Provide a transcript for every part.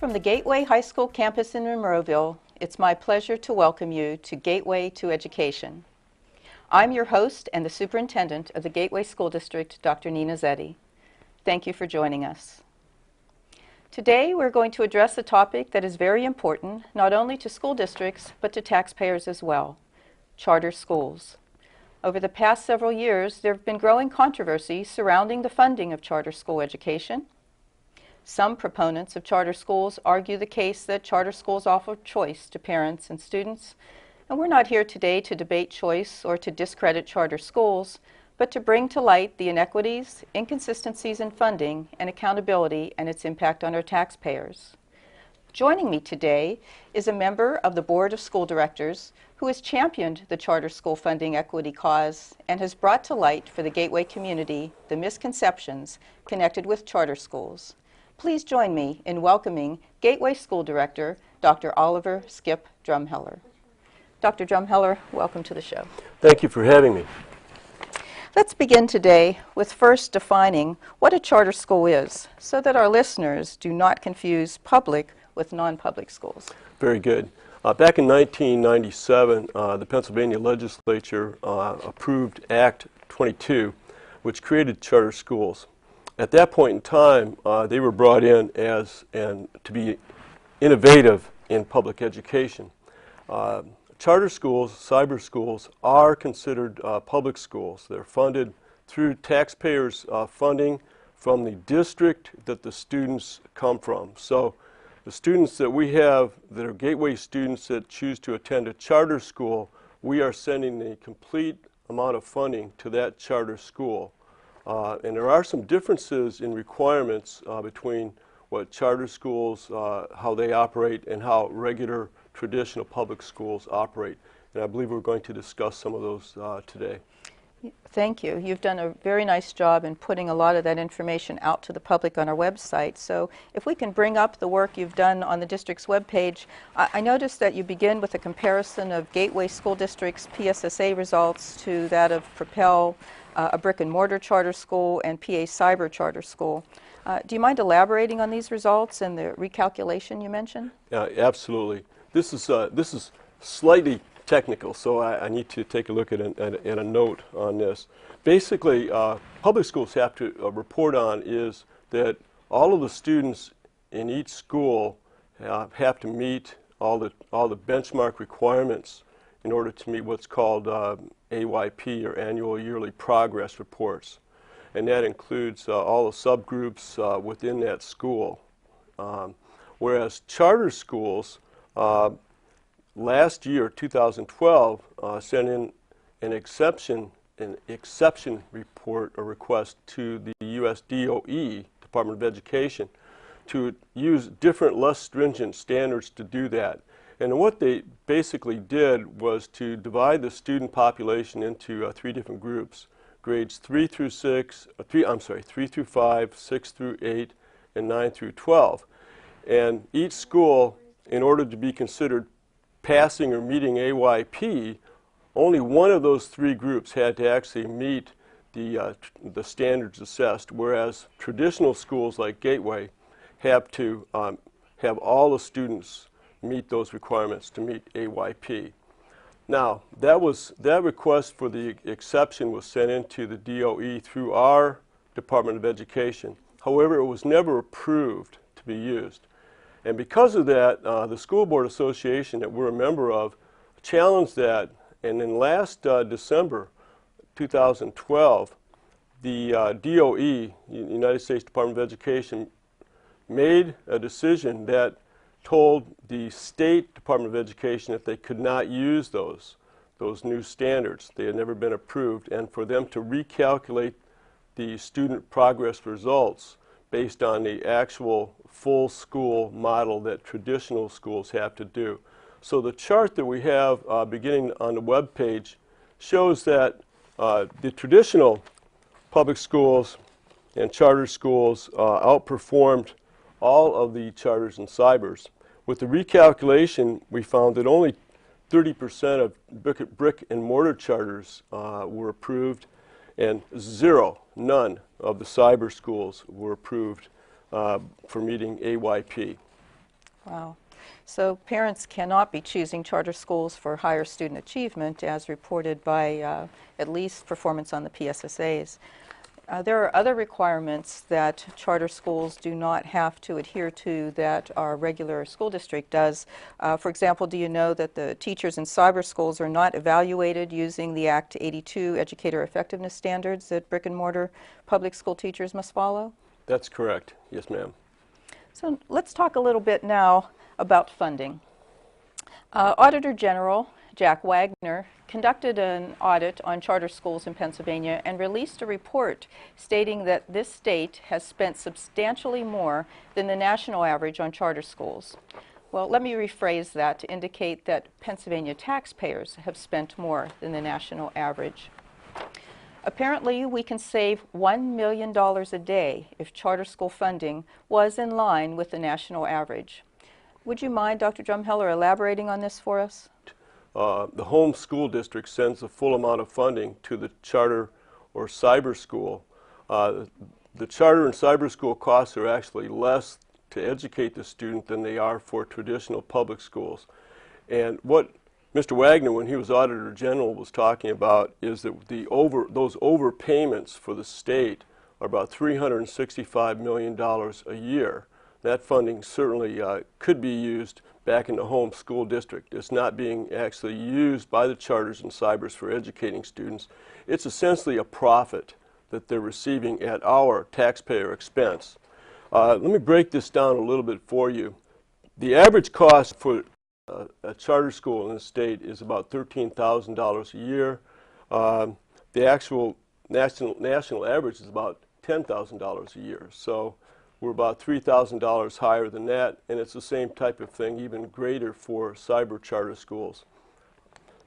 From the Gateway High School campus in Monroeville, it's my pleasure to welcome you to Gateway to Education. I'm your host and the Superintendent of the Gateway School District, Dr. Nina Zetty. Thank you for joining us. Today we're going to address a topic that is very important not only to school districts but to taxpayers as well: charter schools. Over the past several years, there have been growing controversies surrounding the funding of charter school education. Some proponents of charter schools argue the case that charter schools offer choice to parents and students, and we're not here today to debate choice or to discredit charter schools, but to bring to light the inequities, inconsistencies in funding, and accountability and its impact on our taxpayers. Joining me today is a member of the Board of School Directors who has championed the charter school funding equity cause and has brought to light for the Gateway community the misconceptions connected with charter schools. Please join me in welcoming Gateway School Director, Dr. Oliver Skip Drumheller. Dr. Drumheller, welcome to the show. Thank you for having me. Let's begin today with first defining what a charter school is, so that our listeners do not confuse public with non-public schools. Very good. Back in 1997, the Pennsylvania legislature approved Act 22, which created charter schools. At that point in time, they were brought in to be innovative in public education. Charter schools, cyber schools, are considered public schools. They're funded through taxpayers' funding from the district that the students come from. So the students that we have that are Gateway students that choose to attend a charter school, we are sending the complete amount of funding to that charter school. And there are some differences in requirements between what charter schools, how they operate, and how regular traditional public schools operate. And I believe we're going to discuss some of those today. Thank you. You've done a very nice job in putting a lot of that information out to the public on our website. So if we can bring up the work you've done on the district's webpage, I noticed that you begin with a comparison of Gateway School District's PSSA results to that of Propel, a brick-and-mortar charter school, and PA Cyber Charter School. Do you mind elaborating on these results and the recalculation you mentioned? Absolutely. This is slightly technical, so I need to take a look at a note on this. Basically, public schools have to report on is that all of the students in each school have to meet all the benchmark requirements in order to meet what's called AYP, or Annual Yearly Progress Reports. And that includes all the subgroups within that school. Whereas charter schools, last year, 2012, sent in an exception report or request to the U.S. DOE, Department of Education, to use different, less stringent standards to do that. And what they basically did was to divide the student population into three different groups: grades 3 through 5, 6 through 8, and 9 through 12. And each school, in order to be considered passing or meeting AYP, only one of those three groups had to actually meet the standards assessed, whereas traditional schools like Gateway have to have all the students meet those requirements to meet AYP. Now, that request for the exception was sent into the DOE through our Department of Education. However, it was never approved to be used. And because of that, the School Board Association that we're a member of challenged that, and in last December 2012, the DOE, United States Department of Education, made a decision that told the State Department of Education that they could not use those new standards. They had never been approved, and for them to recalculate the student progress results based on the actual full school model that traditional schools have to do. So the chart that we have beginning on the web page shows that the traditional public schools and charter schools outperformed all of the charters and cybers. With the recalculation, we found that only 30% of brick and mortar charters were approved, and none of the cyber schools were approved for meeting AYP. Wow. So parents cannot be choosing charter schools for higher student achievement as reported by at least performance on the PSSAs. There are other requirements that charter schools do not have to adhere to that our regular school district does. For example, do you know that the teachers in cyber schools are not evaluated using the Act 82 educator effectiveness standards that brick and mortar public school teachers must follow? That's correct. Yes, ma'am. So let's talk a little bit now about funding. Auditor General Jack Wagner conducted an audit on charter schools in Pennsylvania and released a report stating that this state has spent substantially more than the national average on charter schools. Well, let me rephrase that to indicate that Pennsylvania taxpayers have spent more than the national average. Apparently, we can save $1 million a day if charter school funding was in line with the national average. Would you mind, Dr. Drumheller, elaborating on this for us? The home school district sends the full amount of funding to the charter or cyber school. The charter and cyber school costs are actually less to educate the student than they are for traditional public schools. And what Mr. Wagner, when he was Auditor General, was talking about is that those overpayments for the state are about $365 million a year. That funding certainly could be used back in the home school district. It's not being actually used by the charters and cybers for educating students. It's essentially a profit that they're receiving at our taxpayer expense. Let me break this down a little bit for you. The average cost for a charter school in the state is about $13,000 a year. The actual national average is about $10,000 a year. So we're about $3,000 higher than that, and it's the same type of thing, even greater for cyber charter schools.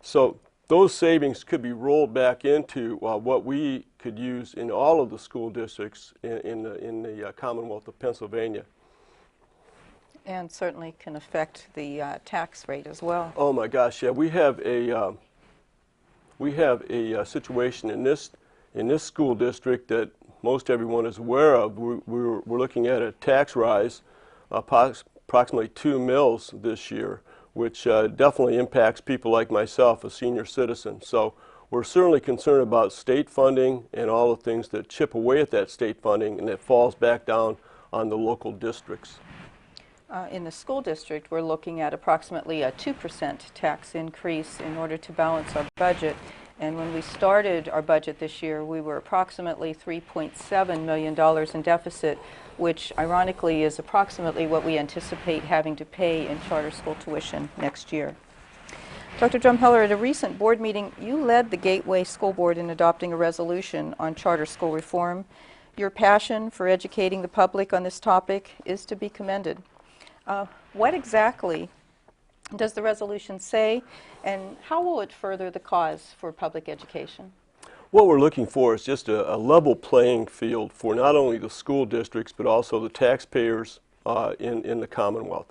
So those savings could be rolled back into what we could use in all of the school districts in the Commonwealth of Pennsylvania. And certainly can affect the tax rate as well. Oh my gosh, yeah, we have a situation in this school district that most everyone is aware of. We're looking at a tax rise, approximately 2 mils this year, which definitely impacts people like myself, a senior citizen. So we're certainly concerned about state funding and all the things that chip away at that state funding and that falls back down on the local districts. In the school district, we're looking at approximately a 2% tax increase in order to balance our budget. And when we started our budget this year, we were approximately $3.7 million in deficit, which ironically is approximately what we anticipate having to pay in charter school tuition next year. Dr. Drumheller, at a recent board meeting, you led the Gateway School Board in adopting a resolution on charter school reform. Your passion for educating the public on this topic is to be commended. What exactly does the resolution say, and how will it further the cause for public education? What we're looking for is just a level playing field for not only the school districts but also the taxpayers in the Commonwealth.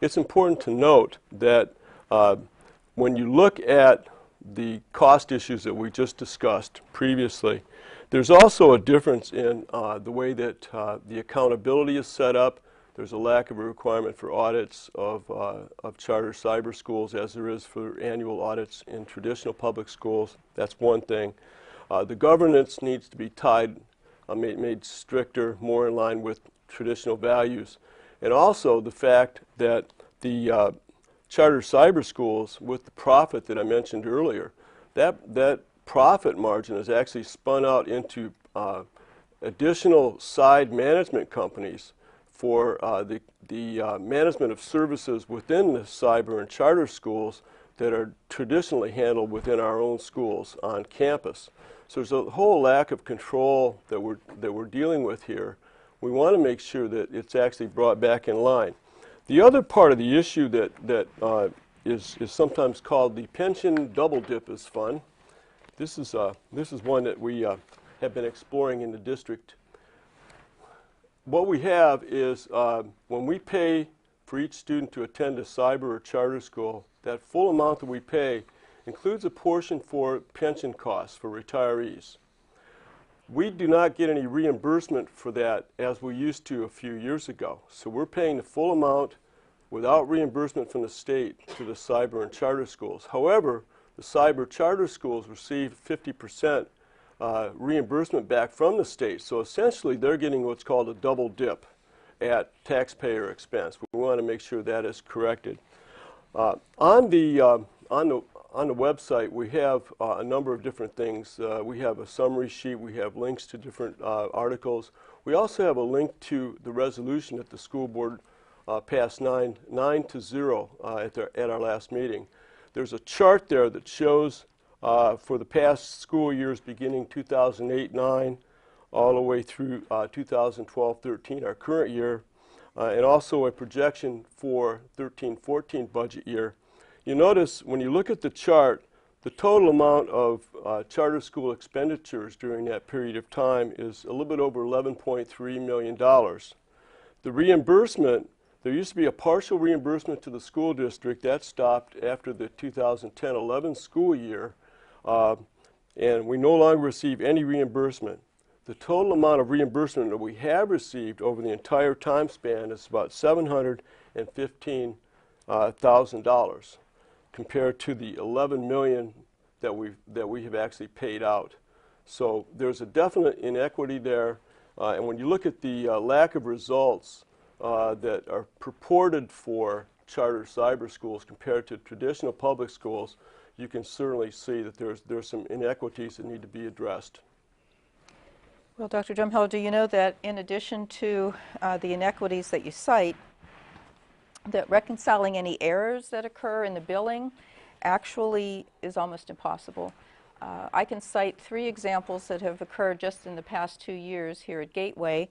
It's important to note that when you look at the cost issues that we just discussed previously, there's also a difference in the way that the accountability is set up. There's a lack of a requirement for audits of charter cyber schools as there is for annual audits in traditional public schools. That's one thing. The governance needs to be made stricter, more in line with traditional values. And also the fact that the charter cyber schools, with the profit that I mentioned earlier, that profit margin is actually spun out into additional side management companies for the management of services within the cyber and charter schools that are traditionally handled within our own schools on campus. So there's a whole lack of control that we're dealing with here. We want to make sure that it's actually brought back in line. The other part of the issue that is sometimes called the pension double dip is fun. This is one that we have been exploring in the district. What we have is when we pay for each student to attend a cyber or charter school, that full amount that we pay includes a portion for pension costs for retirees. We do not get any reimbursement for that as we used to a few years ago. So we're paying the full amount without reimbursement from the state to the cyber and charter schools. However, the cyber charter schools receive 50% reimbursement back from the state. So essentially, they're getting what's called a double dip at taxpayer expense. We want to make sure that is corrected. On the website, we have a number of different things. We have a summary sheet. We have links to different articles. We also have a link to the resolution that the school board passed 9-0 at our last meeting. There's a chart there that shows for the past school years beginning 2008-9 all the way through 2012-13, our current year, and also a projection for 13-14 budget year. You notice when you look at the chart, the total amount of charter school expenditures during that period of time is a little bit over $11.3 million. The reimbursement, there used to be a partial reimbursement to the school district. That stopped after the 2010-11 school year, and we no longer receive any reimbursement. The total amount of reimbursement that we have received over the entire time span is about $715,000 compared to the $11 million that we have actually paid out. So there's a definite inequity there, and when you look at the lack of results that are purported for charter cyber schools compared to traditional public schools, you can certainly see that there's some inequities that need to be addressed. Well, Dr. Drumheller, do you know that in addition to the inequities that you cite, that reconciling any errors that occur in the billing actually is almost impossible? I can cite 3 examples that have occurred just in the past 2 years here at Gateway.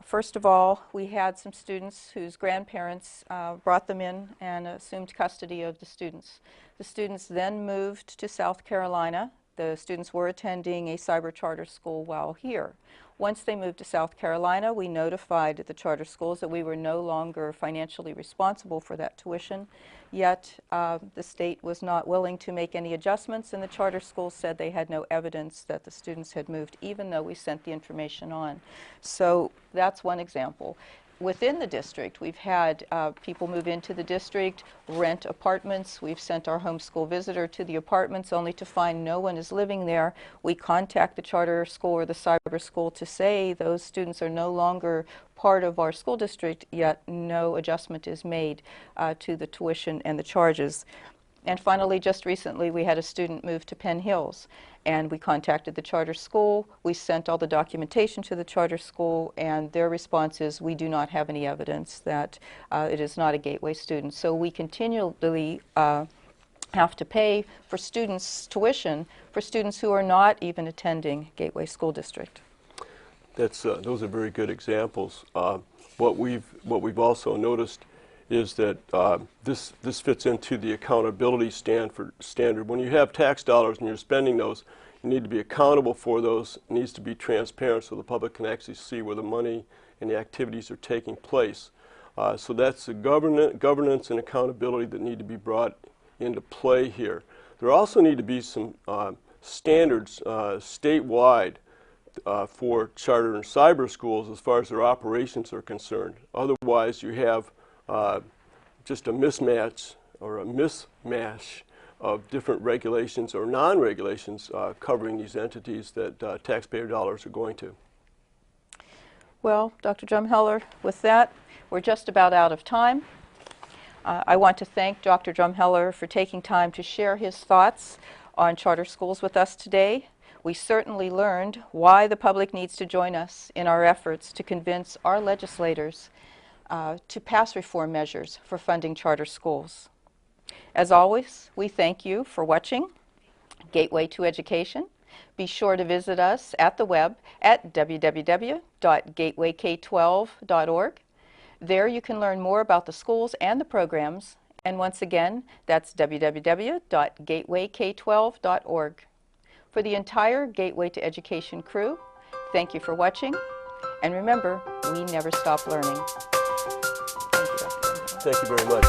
First of all, we had some students whose grandparents brought them in and assumed custody of the students. The students then moved to South Carolina. The students were attending a cyber charter school while here. Once they moved to South Carolina, we notified the charter schools that we were no longer financially responsible for that tuition, yet the state was not willing to make any adjustments, and the charter schools said they had no evidence that the students had moved, even though we sent the information on. So that's one example. Within the district, we've had people move into the district, rent apartments. We've sent our homeschool visitor to the apartments only to find no one is living there. We contact the charter school or the cyber school to say those students are no longer part of our school district, yet no adjustment is made to the tuition and the charges. And finally, just recently, we had a student move to Penn Hills, and we contacted the charter school. We sent all the documentation to the charter school, and their response is, we do not have any evidence that it is not a Gateway student. So we continually have to pay for students' tuition for students who are not even attending Gateway School District. Those are very good examples. What we've also noticed is that this fits into the accountability standard. When you have tax dollars and you're spending those, you need to be accountable for those. It needs to be transparent so the public can actually see where the money and the activities are taking place. So that's the governance and accountability that need to be brought into play here. There also need to be some standards statewide for charter and cyber schools as far as their operations are concerned. Otherwise, you have just a mismatch or a mismatch of different regulations or non-regulations covering these entities that taxpayer dollars are going to. Well, Dr. Drumheller, with that, we're just about out of time. I want to thank Dr. Drumheller for taking time to share his thoughts on charter schools with us today. We certainly learned why the public needs to join us in our efforts to convince our legislators to pass reform measures for funding charter schools. As always, we thank you for watching Gateway to Education. Be sure to visit us at the web at www.gatewayk12.org. There you can learn more about the schools and the programs. And once again, that's www.gatewayk12.org. For the entire Gateway to Education crew, thank you for watching. And remember, we never stop learning. Thank you, Dr. Drumheller. Thank you very much.